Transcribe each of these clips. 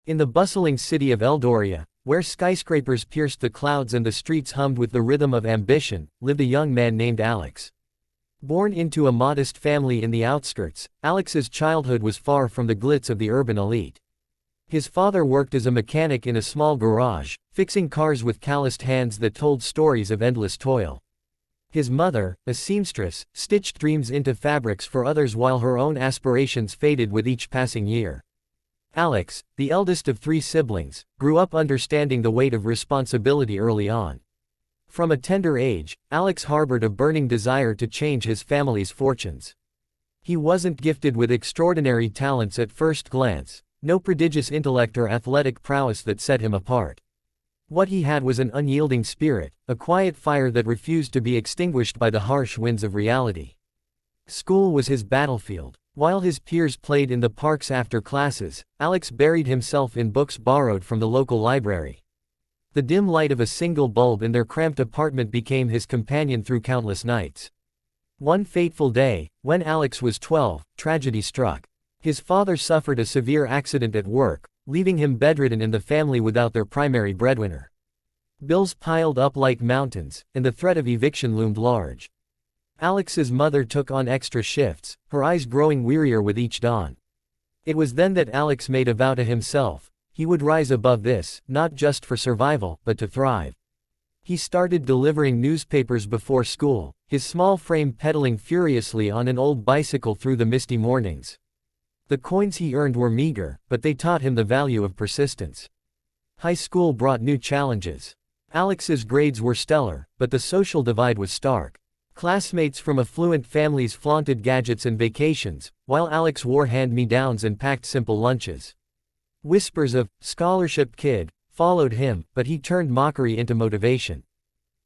In the bustling city of Eldoria, where skyscrapers pierced the clouds and the streets hummed with the rhythm of ambition, lived a young man named Alex. Born into a modest family in the outskirts, Alex's childhood was far from the glitz of the urban elite. His father worked as a mechanic in a small garage, fixing cars with calloused hands that told stories of endless toil. His mother, a seamstress, stitched dreams into fabrics for others while her own aspirations faded with each passing year. Alex, the eldest of 3 siblings, grew up understanding the weight of responsibility early on. From a tender age, Alex harbored a burning desire to change his family's fortunes. He wasn't gifted with extraordinary talents at first glance, no prodigious intellect or athletic prowess that set him apart. What he had was an unyielding spirit, a quiet fire that refused to be extinguished by the harsh winds of reality. School was his battlefield. While his peers played in the parks after classes, Alex buried himself in books borrowed from the local library. The dim light of a single bulb in their cramped apartment became his companion through countless nights. One fateful day, when Alex was 12, tragedy struck. His father suffered a severe accident at work, leaving him bedridden and the family without their primary breadwinner. Bills piled up like mountains, and the threat of eviction loomed large. Alex's mother took on extra shifts, her eyes growing wearier with each dawn. It was then that Alex made a vow to himself: he would rise above this, not just for survival, but to thrive. He started delivering newspapers before school, his small frame pedaling furiously on an old bicycle through the misty mornings. The coins he earned were meager, but they taught him the value of persistence. High school brought new challenges. Alex's grades were stellar, but the social divide was stark. Classmates from affluent families flaunted gadgets and vacations, while Alex wore hand-me-downs and packed simple lunches. Whispers of "scholarship kid" followed him, but he turned mockery into motivation.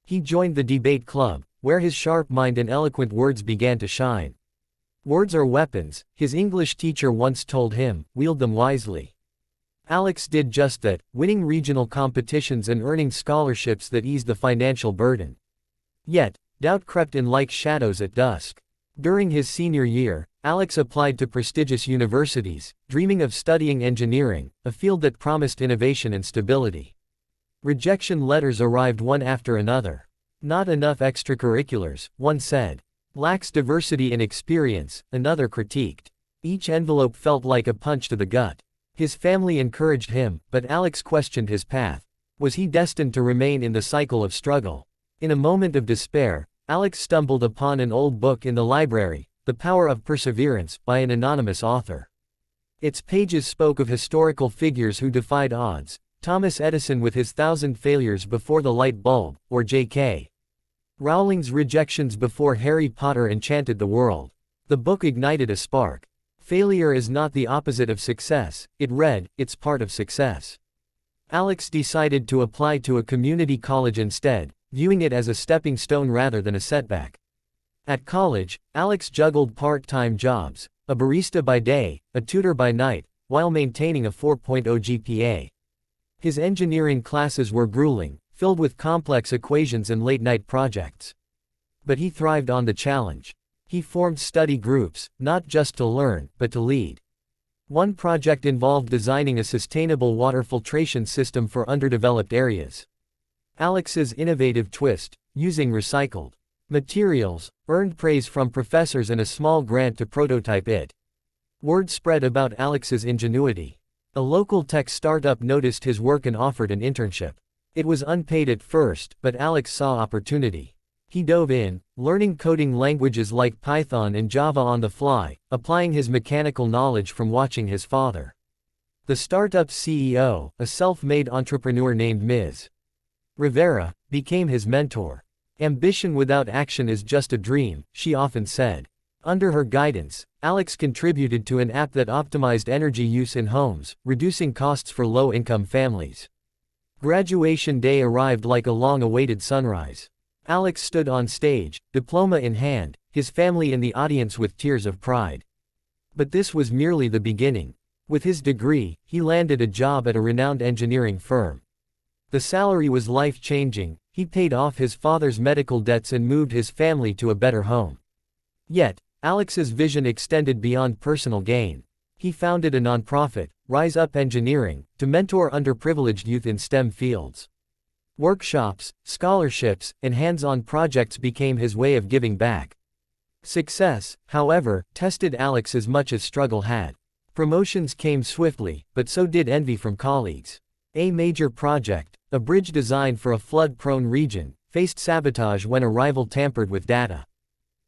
He joined the debate club, where his sharp mind and eloquent words began to shine. Words are weapons, his English teacher once told him, wield them wisely. Alex did just that, winning regional competitions and earning scholarships that eased the financial burden. Yet, doubt crept in like shadows at dusk. During his senior year, Alex applied to prestigious universities, dreaming of studying engineering, a field that promised innovation and stability. Rejection letters arrived one after another. Not enough extracurriculars, one said. Lacks diversity and experience, another critiqued. Each envelope felt like a punch to the gut. His family encouraged him, but Alex questioned his path. Was he destined to remain in the cycle of struggle? In a moment of despair, Alex stumbled upon an old book in the library, The Power of Perseverance, by an anonymous author. Its pages spoke of historical figures who defied odds: Thomas Edison with his 1,000 failures before the light bulb, or J.K. Rowling's rejections before Harry Potter enchanted the world. The book ignited a spark. Failure is not the opposite of success, it read, it's part of success. Alex decided to apply to a community college instead, viewing it as a stepping stone rather than a setback. At college, Alex juggled part-time jobs, a barista by day, a tutor by night, while maintaining a 4.0 GPA. His engineering classes were grueling, filled with complex equations and late-night projects. But he thrived on the challenge. He formed study groups, not just to learn, but to lead. One project involved designing a sustainable water filtration system for underdeveloped areas. Alex's innovative twist, using recycled materials, earned praise from professors and a small grant to prototype it. Word spread about Alex's ingenuity. A local tech startup noticed his work and offered an internship. It was unpaid at first, but Alex saw opportunity. He dove in, learning coding languages like Python and Java on the fly, applying his mechanical knowledge from watching his father. The startup's CEO, a self-made entrepreneur named Ms. Rivera, became his mentor. Ambition without action is just a dream, she often said. Under her guidance, Alex contributed to an app that optimized energy use in homes, reducing costs for low-income families. Graduation day arrived like a long-awaited sunrise. Alex stood on stage, diploma in hand, his family in the audience with tears of pride. But this was merely the beginning. With his degree, he landed a job at a renowned engineering firm. The salary was life-changing, he paid off his father's medical debts and moved his family to a better home. Yet, Alex's vision extended beyond personal gain. He founded a nonprofit, Rise Up Engineering, to mentor underprivileged youth in STEM fields. Workshops, scholarships, and hands-on projects became his way of giving back. Success, however, tested Alex as much as struggle had. Promotions came swiftly, but so did envy from colleagues. A major project, a bridge designed for a flood-prone region, faced sabotage when a rival tampered with data.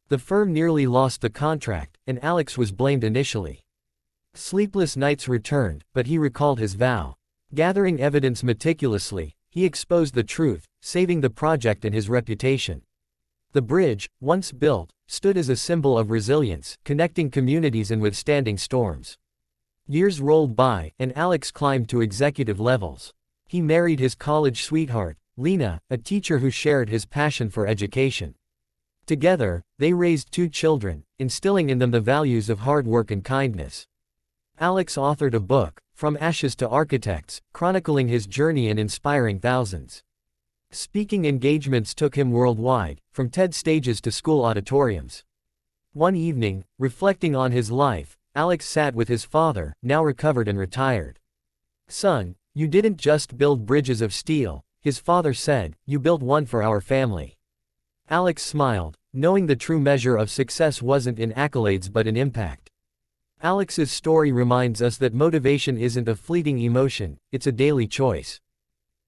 The firm nearly lost the contract, and Alex was blamed initially. Sleepless nights returned, but he recalled his vow. Gathering evidence meticulously, he exposed the truth, saving the project and his reputation. The bridge, once built, stood as a symbol of resilience, connecting communities and withstanding storms. Years rolled by, and Alex climbed to executive levels. He married his college sweetheart, Lena, a teacher who shared his passion for education. Together, they raised 2 children, instilling in them the values of hard work and kindness. Alex authored a book, From Ashes to Architects, chronicling his journey and inspiring thousands. Speaking engagements took him worldwide, from TED stages to school auditoriums. One evening, reflecting on his life, Alex sat with his father, now recovered and retired. "Son, you didn't just build bridges of steel," his father said, "you built one for our family." Alex smiled, knowing the true measure of success wasn't in accolades but in impact. Alex's story reminds us that motivation isn't a fleeting emotion, it's a daily choice.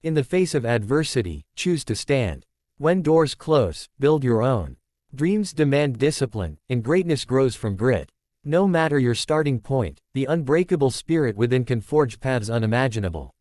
In the face of adversity, choose to stand. When doors close, build your own. Dreams demand discipline, and greatness grows from grit. No matter your starting point, the unbreakable spirit within can forge paths unimaginable.